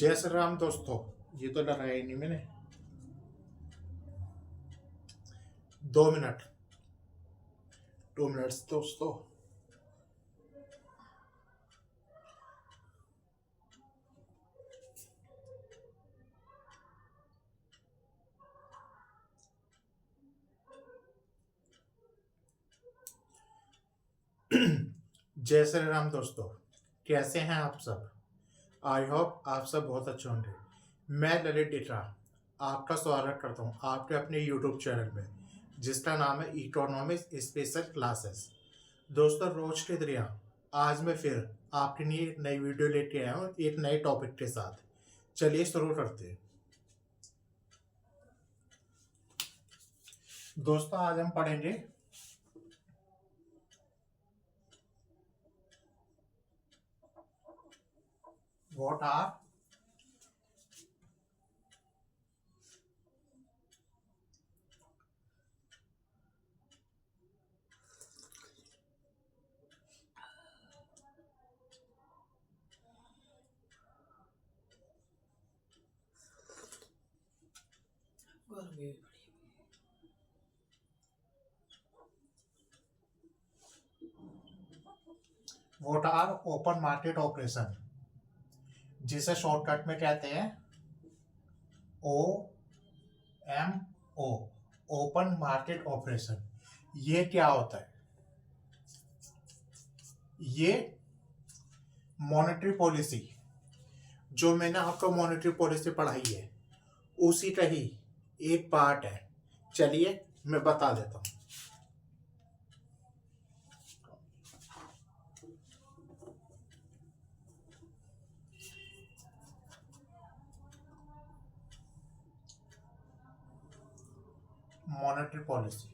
जय श्री राम दोस्तों। ये तो लगाया ही नहीं मैंने। 2 मिनट, 2 मिनट्स दोस्तों। जय श्री राम दोस्तों। कैसे हैं आप सब? आई होप आप सब बहुत अच्छे होंगे। मैं ललित डिटरा आपका स्वागत करता हूं आपके अपने यूट्यूब चैनल में, जिसका नाम है इकोनॉमिक्स स्पेशल क्लासेस। दोस्तों, रोज की तरह आज मैं फिर आपके लिए एक नई वीडियो लेके आया हूँ एक नए टॉपिक के साथ। चलिए शुरू करते हैं। दोस्तों, आज हम पढ़ेंगे what are what are open market operation, जिसे शॉर्टकट में कहते हैं O M O, open market operation. ये क्या होता है? ये मॉनेटरी पॉलिसी, जो मैंने आपको मॉनेटरी पॉलिसी पढ़ाई है उसी का ही एक पार्ट है। चलिए मैं बता देता हूँ। मॉनेटरी पॉलिसी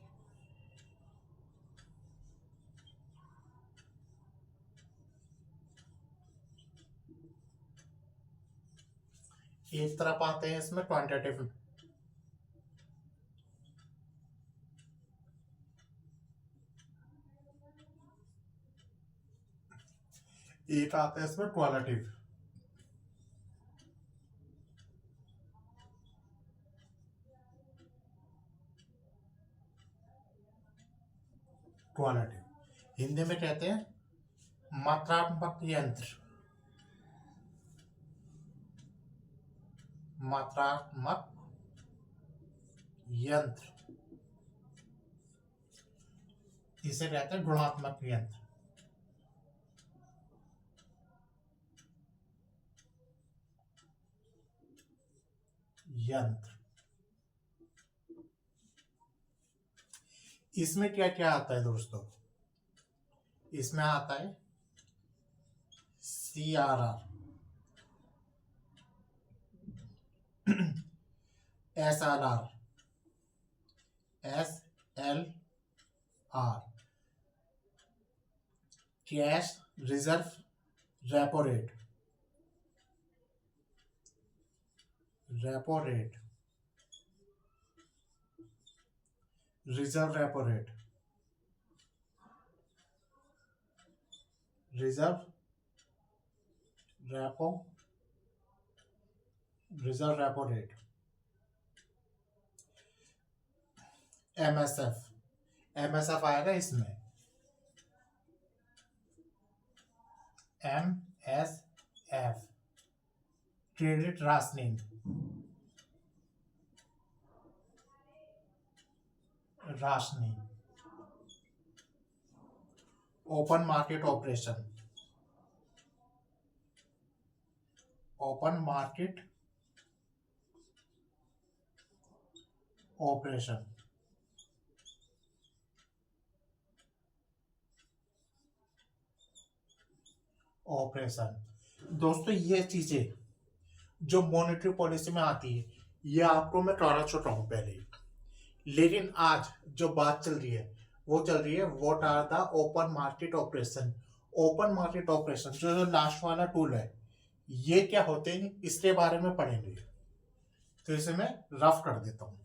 एक तरफ आते हैं इसमें क्वांटिटेटिव, एक आता है इसमें क्वालिटिव। क्वालिटिव हिंदी में कहते हैं मात्रात्मक यंत्र। मात्रात्मक यंत्र इसे कहते हैं गुणात्मक यंत्र। यंत्र इसमें क्या क्या आता है दोस्तों? इसमें आता है CRR, SRR, SLR, cash reserve repo rate, reserve repo rate, reserve repo rate, MSF आएगा इसमें। MSF credit rationing, open market operation, operation. दोस्तों, ये चीजें जो मॉनेटरी पॉलिसी में आती है ये आपको मैं करा चुका हूं पहले ही। लेकिन आज जो बात चल रही है वो चल रही है what are the open market operation. Open market operation जो लास्ट वाला टूल है ये क्या होते हैं इसके बारे में पढ़ेंगे। तो इसे मैं रफ कर देता हूं।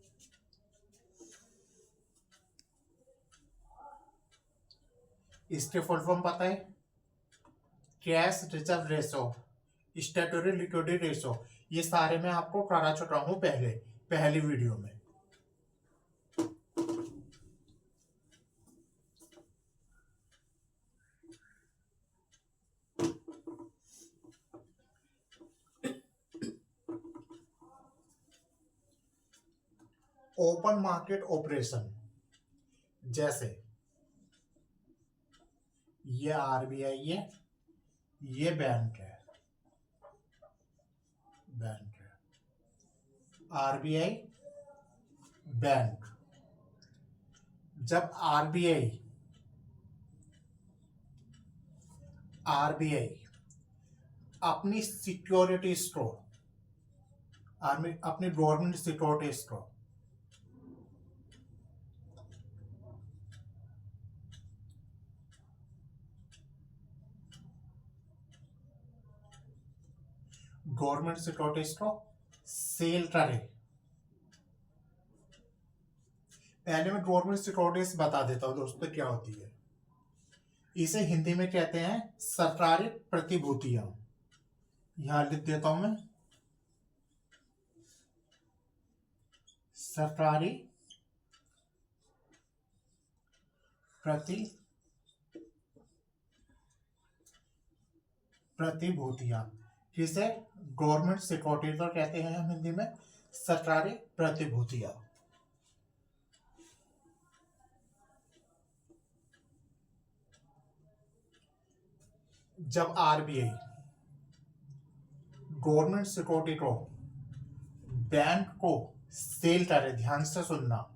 इसके फुल फॉर्म पता है? Cash reserve ratio statutory liquidity ratio, ये सारे मैं आपको करा चुका हूं पहली वीडियो में। ओपन मार्केट ऑपरेशन, जैसे ये आरबीआई है, ये बैंक है, आरबीआई बैंक। जब आरबीआई अपनी सिक्योरिटीज को, अपनी गवर्नमेंट सिक्योरिटीज को सेल करे। पहले मैं गवर्नमेंट सिक्योरिटीज बता देता हूं दोस्तों क्या होती है। इसे हिंदी में कहते हैं सरकारी प्रतिभूतियां। यहां लिख देता हूं मैं, सरकारी प्रतिभूतियां, जिसे गवर्नमेंट सिक्योरिटी तो कहते हैं हम हिंदी में सरकारी प्रतिभूतियां। जब आरबीआई गवर्नमेंट सिक्योरिटी को बैंक को सेल करे, ध्यान से सुनना,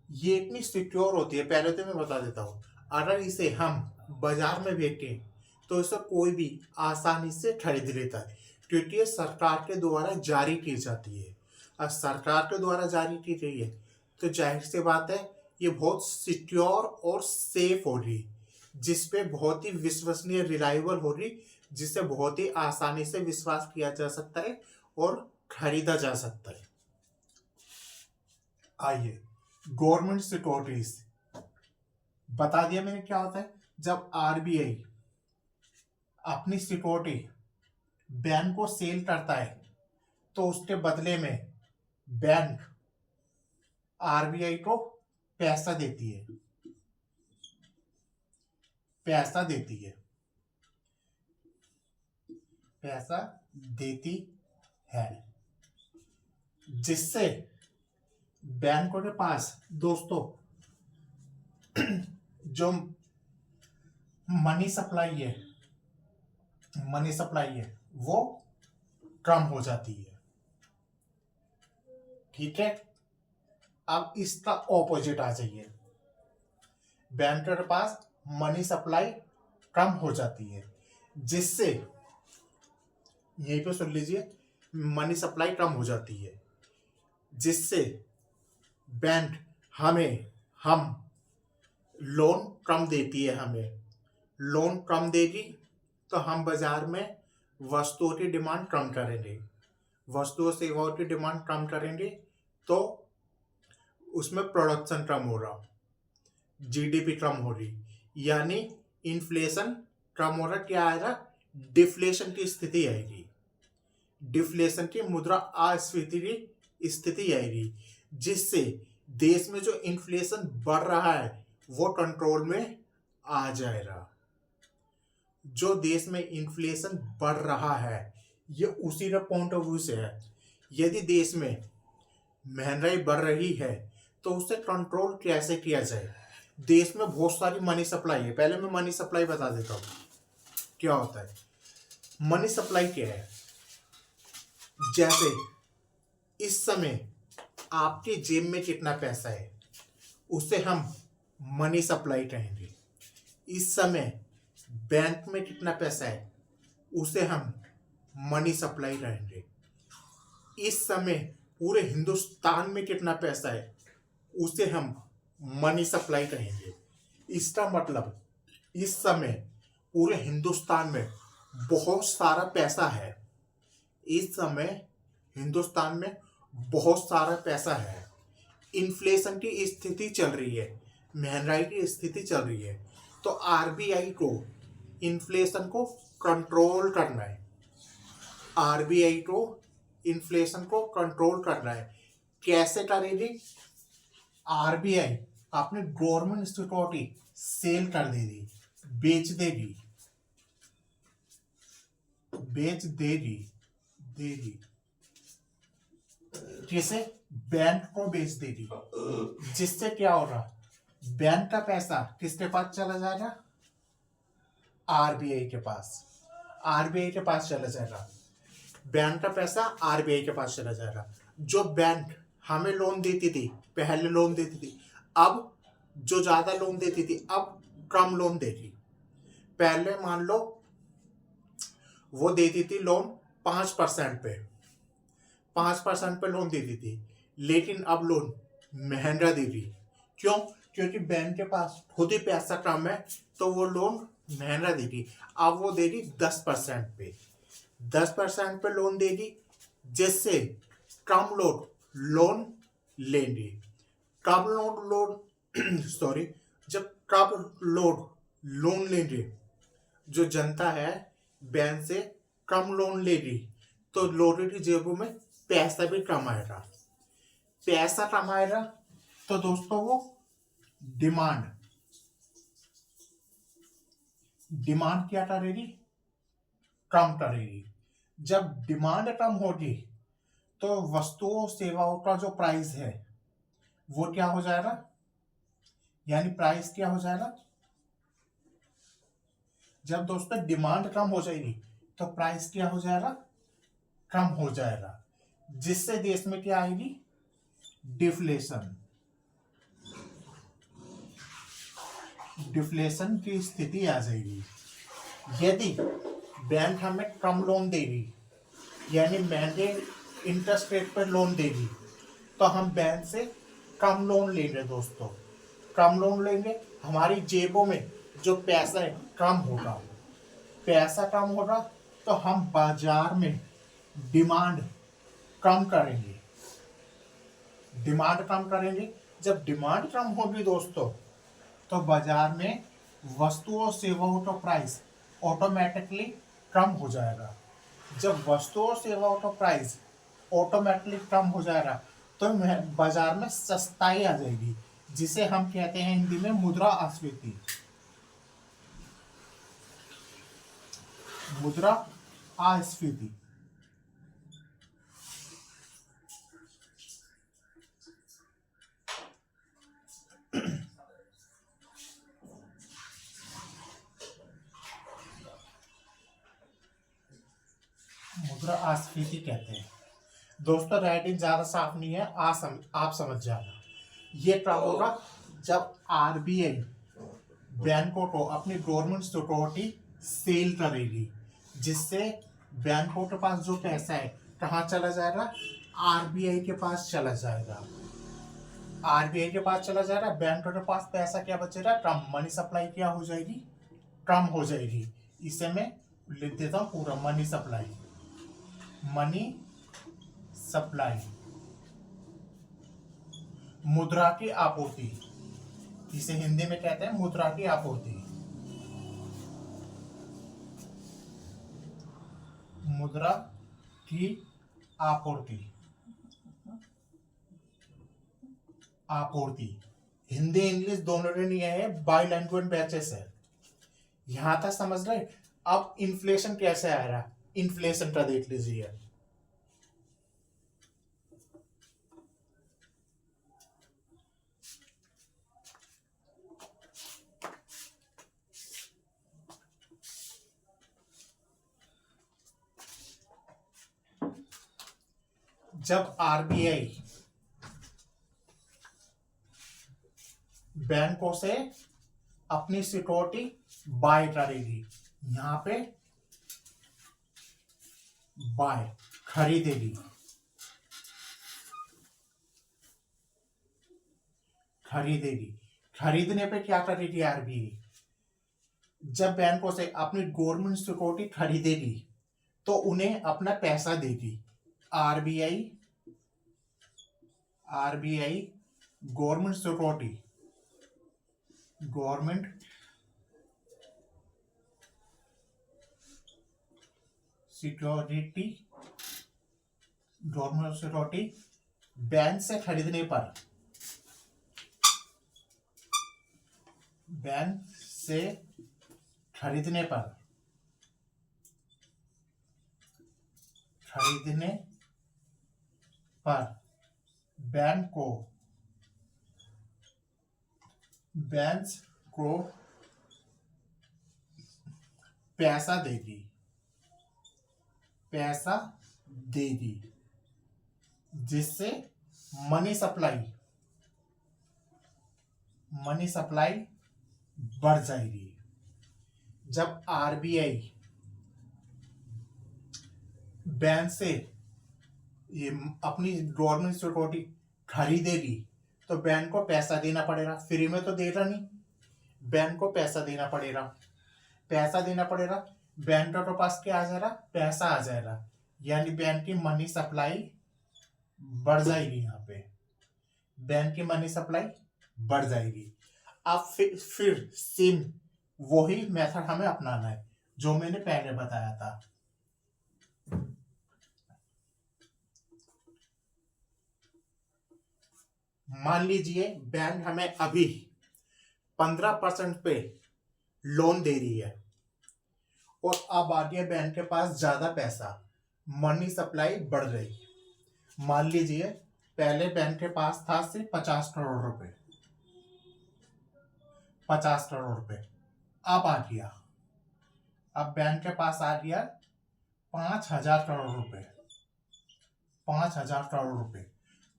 ये इतनी सिक्योर होती है, पहले तो मैं बता देता हूं। अगर इसे हम बाजार में बेचें तो इसे कोई भी आसानी से खरीद लेता है, क्योंकि ये सरकार के द्वारा जारी की जाती है। अब सरकार के द्वारा जारी की गई है तो जाहिर सी बात है ये बहुत सिक्योर और सेफ हो रही, जिसपे बहुत ही विश्वसनीय, रिलायबल हो रही, जिससे बहुत ही आसानी से विश्वास किया जा सकता है और खरीदा जा सकता है। आइए, गवर्नमेंट सिक्योरिटीज बता दिया मैंने क्या होता है। जब आरबीआई अपनी सिक्योरिटी बैंक को सेल करता है तो उसके बदले में बैंक आरबीआई को पैसा देती है, पैसा देती है, जिससे बैंकों के पास दोस्तों जो मनी सप्लाई है वो कम हो जाती है। ठीक है, अब इसका ऑपोजिट आ जाइए। बैंकों के पास मनी सप्लाई कम हो जाती है, जिससे, यहीं पे सुन लीजिए, मनी सप्लाई कम हो जाती है, जिससे बैंक हम लोन कम देती है। हमें लोन कम देगी तो हम बाजार में वस्तुओं की डिमांड कम करेंगे, वस्तुओं सेवाओं की डिमांड कम करेंगे तो उसमें प्रोडक्शन कम हो रहा, जीडीपी कम हो रही, यानी इन्फ्लेशन कम हो रहा। क्या आएगा? डिफ्लेशन की स्थिति आएगी, डिफ्लेशन की, मुद्रा अस्फीति की स्थिति आएगी, जिससे देश में जो इन्फ्लेशन बढ़ रहा है वो कंट्रोल में आ जाएगा। जो देश में इन्फ्लेशन बढ़ रहा है ये उसी का पॉइंट ऑफ व्यू से है। यदि देश में महंगाई बढ़ रही है तो उसे कंट्रोल कैसे किया जाए। देश में बहुत सारी मनी सप्लाई है, पहले मैं मनी सप्लाई बता देता हूँ क्या होता है। मनी सप्लाई क्या है? जैसे इस समय आपके जेब में कितना पैसा है उसे हम मनी सप्लाई कहेंगे। इस समय बैंक में कितना पैसा है उसे हम मनी सप्लाई कहेंगे। इस समय पूरे हिंदुस्तान में कितना पैसा है उसे हम मनी सप्लाई कहेंगे। इसका मतलब इस समय पूरे हिंदुस्तान में बहुत सारा पैसा है, इस समय हिंदुस्तान में बहुत सारा पैसा है, इन्फ्लेशन की स्थिति चल रही है, महंगाई की स्थिति चल रही है, तो आरबीआई को इन्फ्लेशन को कंट्रोल करना है, आरबीआई को इन्फ्लेशन को कंट्रोल करना है। कैसे करेगी? आरबीआई अपने गवर्नमेंट सिक्योरिटी सेल कर देगी, बेच देगी, बेच देगी, देगी किसे? बैंक को बेच देगी। जिससे क्या होगा? बैंक का पैसा किसके पास चला जाएगा? आरबीआई के पास, आरबीआई के पास चला जाएगा। बैंक का पैसा आरबीआई के पास चला जाएगा। जो बैंक हमें लोन देती थी, पहले लोन देती थी, अब जो ज्यादा लोन देती थी अब कम लोन देगी। पहले मान लो वो देती थी लोन 5% पे, 5% पे लोन देती थी, लेकिन अब लोन महंगा देगी। क्यों? क्योंकि बैंक के पास खुद ही पैसा कम है, तो वो लोन महंगा देगी। अब वो देगी 10% पे, 10% पे लोन देगी, जिससे कम लोग लोन लेंगे। कब लोन सॉरी, जब कब लोग लोन लेंगे, जो जनता है बैंक से कम लोन लेगी, तो लोगों की जेबों में पैसा भी कम आएगा। पैसा कम आएगा तो दोस्तों वो डिमांड, डिमांड क्या करेगी? कम करेगी। जब डिमांड कम होगी तो वस्तुओं सेवाओं का जो प्राइस है वो क्या हो जाएगा? यानी प्राइस क्या हो जाएगा? जब दोस्तों डिमांड कम हो जाएगी तो प्राइस क्या हो जाएगा? कम हो जाएगा। जिससे देश में क्या आएगी? डिफ्लेशन, डिफ्लेशन की स्थिति आ जाएगी। यदि बैंक हमें कम लोन देगी, यानी महंगे इंटरेस्ट रेट पर लोन देगी, तो हम बैंक से कम लोन लेंगे दोस्तों। कम लोन लेंगे, हमारी जेबों में जो पैसा है कम होगा। पैसा कम होगा तो हम बाजार में डिमांड कम करेंगे, डिमांड कम करेंगे। जब डिमांड कम होगी दोस्तों, तो बाजार में वस्तुओं सेवाओं का प्राइस ऑटोमेटिकली कम हो जाएगा। जब वस्तुओं सेवाओं का प्राइस ऑटोमेटिकली कम हो जाएगा तो बाजार में सस्ताई आ जाएगी, जिसे हम कहते हैं हिंदी में मुद्रास्फीति। मुद्रास्फीति। मुद्रास्फीति कहते हैं दोस्तों। राइटिंग ज्यादा साफ नहीं है, आप समझ जाना। ये कब होगा? जब आरबीआई बैंकों को अपनी गवर्नमेंट सिक्योरिटी सेल करेगी, जिससे बैंकों के पास जो पैसा है कहाँ चला जाएगा? आरबीआई के पास चला जाएगा। आरबीआई के पास चला जाएगा, बैंकों के पास पैसा क्या बचेगा? कम। मनी सप्लाई क्या हो जाएगी? कम हो जाएगी। इसे मैं लिख देता हूं पूरा, मनी सप्लाई, मनी सप्लाई, मुद्रा की आपूर्ति, इसे हिंदी में कहते हैं मुद्रा की आपूर्ति। मुद्रा की आपूर्ति, आपूर्ति हिंदी इंग्लिश दोनों ने लिया है, बाई लैंग्वेज बैचेस है। यहां तक समझ रहे? अब इन्फ्लेशन कैसे आ रहा? इन्फ्लेशन का देख लीजिए। जब आरबीआई बैंकों से अपनी सिक्योरिटी बाय करेगी, यहां पे बाय, खरीदेगी, खरीदेगी। खरीदने पे क्या करेगी आरबीआई? जब बैंकों से अपनी गवर्नमेंट सिक्योरिटी खरीदेगी तो उन्हें अपना पैसा देगी। RBI, RBI government security, government security, government security bank से खरीदने पर, बैंक से खरीदने पर, खरीदने पर बैंक को पैसा देगी, पैसा देगी, जिससे मनी सप्लाई बढ़ जाएगी। जब आरबीआई बैंक से ये अपनी गवर्नमेंट सिक्योरिटी खरीदेगी तो बैंक को पैसा देना पड़ेगा, फ्री में तो देगा नहीं, बैंक को पैसा देना पड़ेगा, बैंक के पास क्या आ जाएगा, पैसा आ जाएगा, यानी बैंक की मनी सप्लाई बढ़ जाएगी। यहाँ पे बैंक की मनी सप्लाई बढ़ जाएगी। अब फिर सेम वही मेथड हमें अपनाना है जो मैंने पहले बताया था। मान लीजिए बैंक हमें अभी 15% पे लोन दे रही है और अब आ गया बैंक के पास ज्यादा पैसा, मनी सप्लाई बढ़ रही। मान लीजिए पहले बैंक के पास था सिर्फ 50 करोड़ रुपए, 50 करोड़ रुपए, अब आ गया, अब बैंक के पास आ गया 5,000 करोड़ रुपए, 5,000 करोड़ रुपए।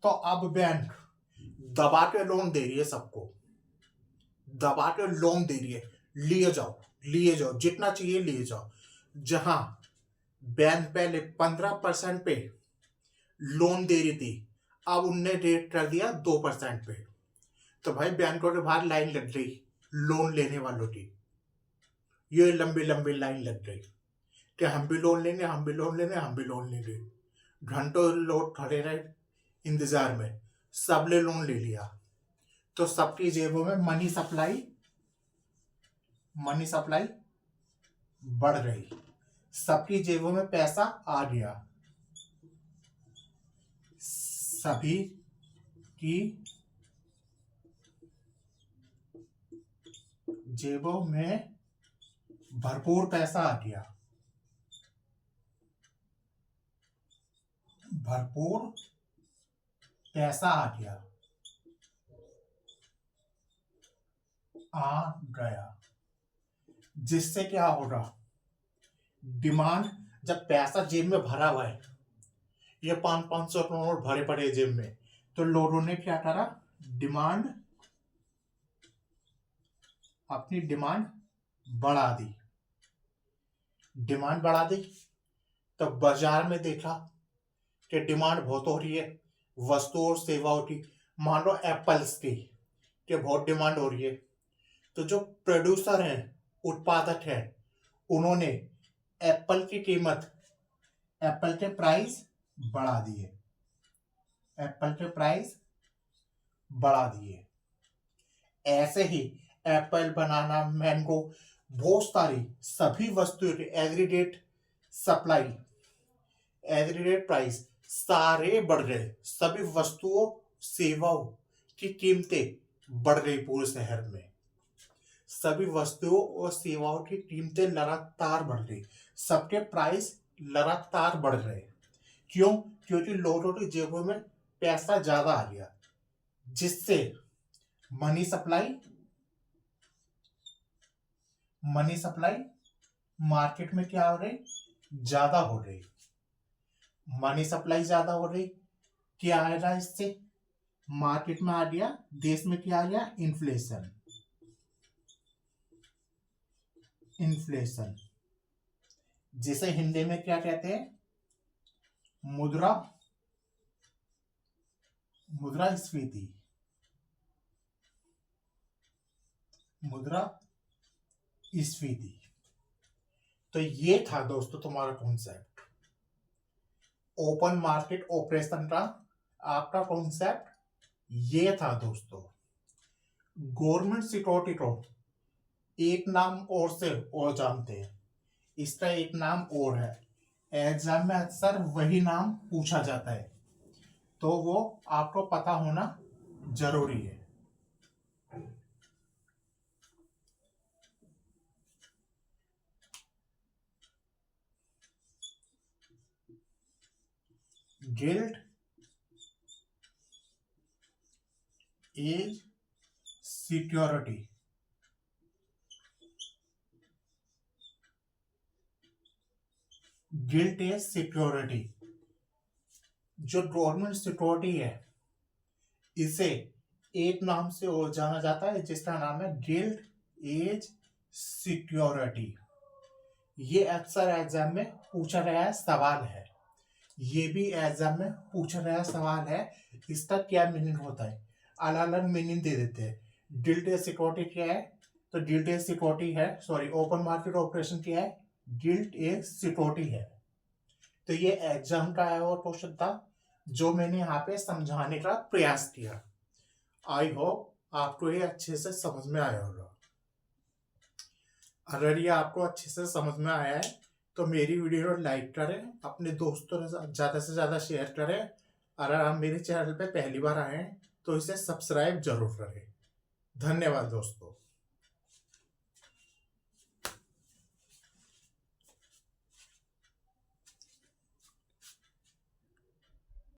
तो अब बैंक दबा के लोन दे रही है सबको, दबा के लोन दे रही है, लिए जाओ जितना चाहिए लिए जाओ। जहां बैंक पहले 15% पे लोन दे रही थी, अब उनने रेट कर दिया 2% पे। तो भाई बैंकों के बाहर लाइन लग गई लोन लेने वालों की, ये लंबी लंबी लाइन लग गई कि हम भी लोन लेंगे, हम भी लोन लेंगे, हम भी लोन लेंगे। घंटों लोग खड़े रहे इंतजार में, सबने लोन ले लिया। तो सबकी जेबों में मनी सप्लाई बढ़ रही, सबकी जेबों में पैसा आ गया, सभी की जेबों में भरपूर पैसा आ गया, भरपूर पैसा आ गया, जिससे क्या होगा, डिमांड, जब पैसा जेब में भरा हुआ है, ये 500 करोड़ भरे पड़े जेब में, तो लोगों ने क्या करा, अपनी डिमांड बढ़ा दी। तो बाजार में देखा कि डिमांड बहुत हो रही है वस्तु और सेवाओं की। मान लो एप्पल्स की कि बहुत डिमांड हो रही है, तो जो प्रोड्यूसर हैं, उत्पादक हैं, उन्होंने एप्पल के प्राइस बढ़ा दिए। ऐसे ही एप्पल, बनाना, मैंगो, बहुत सारी सभी वस्तुओं के एग्रीगेट प्राइस सारे बढ़ गए। सभी वस्तुओं सेवाओं की कीमतें बढ़ गई पूरे शहर में, सभी वस्तुओं और सेवाओं की कीमतें लगातार बढ़ रही, सबके प्राइस लगातार बढ़ रहे। क्यों? क्योंकि लोगों की जेबों में पैसा ज्यादा आ गया, जिससे मनी सप्लाई मार्केट में क्या हो रही, ज्यादा हो रही। मनी सप्लाई ज्यादा हो रही, क्या आएगा इससे, मार्केट में आ गया, देश में क्या आ गया, इन्फ्लेशन, जिसे हिंदी में क्या कहते हैं, मुद्रास्फीति। तो ये था दोस्तों तुम्हारा कॉन्सेप्ट, ओपन मार्केट ऑपरेशन का आपका कॉन्सेप्ट ये था दोस्तों। गवर्नमेंट सिक्योरिटी को एक नाम और से और जानते हैं, इसका एक नाम और है एग्जाम में अक्सर वही नाम पूछा जाता है, तो वो आपको पता होना जरूरी है। Guilt is security. Guilt is security. जो गवर्नमेंट सिक्योरिटी है, इसे एक नाम से और जाना जाता है जिसका नाम है गिल्ट इज सिक्योरिटी। ये अक्सर एग्जाम में पूछा गया सवाल है। ये भी एग्जाम में पूछा गया सवाल है, इसका क्या मीनिंग होता है। अलग अलग मीनिंग दे देते हैं। गिल्ट एज सिक्योरिटी क्या है, तो गिल्ट एज सिक्योरिटी है, सॉरी ओपन मार्केट ऑपरेशन क्या है, गिल्ट एज सिक्योरिटी है। तो ये एग्जाम का आया हुआ क्वेश्चन था जो मैंने यहाँ पे समझाने का प्रयास किया। आई होप आपको ये अच्छे से समझ में आया होगा। अगर ये आपको अच्छे से समझ में आया है तो मेरी वीडियो को लाइक करें, अपने दोस्तों के ज़्यादा से ज़्यादा शेयर करें। अगर आप मेरे चैनल पे पहली बार आए हैं तो इसे सब्सक्राइब जरूर करें। धन्यवाद दोस्तों।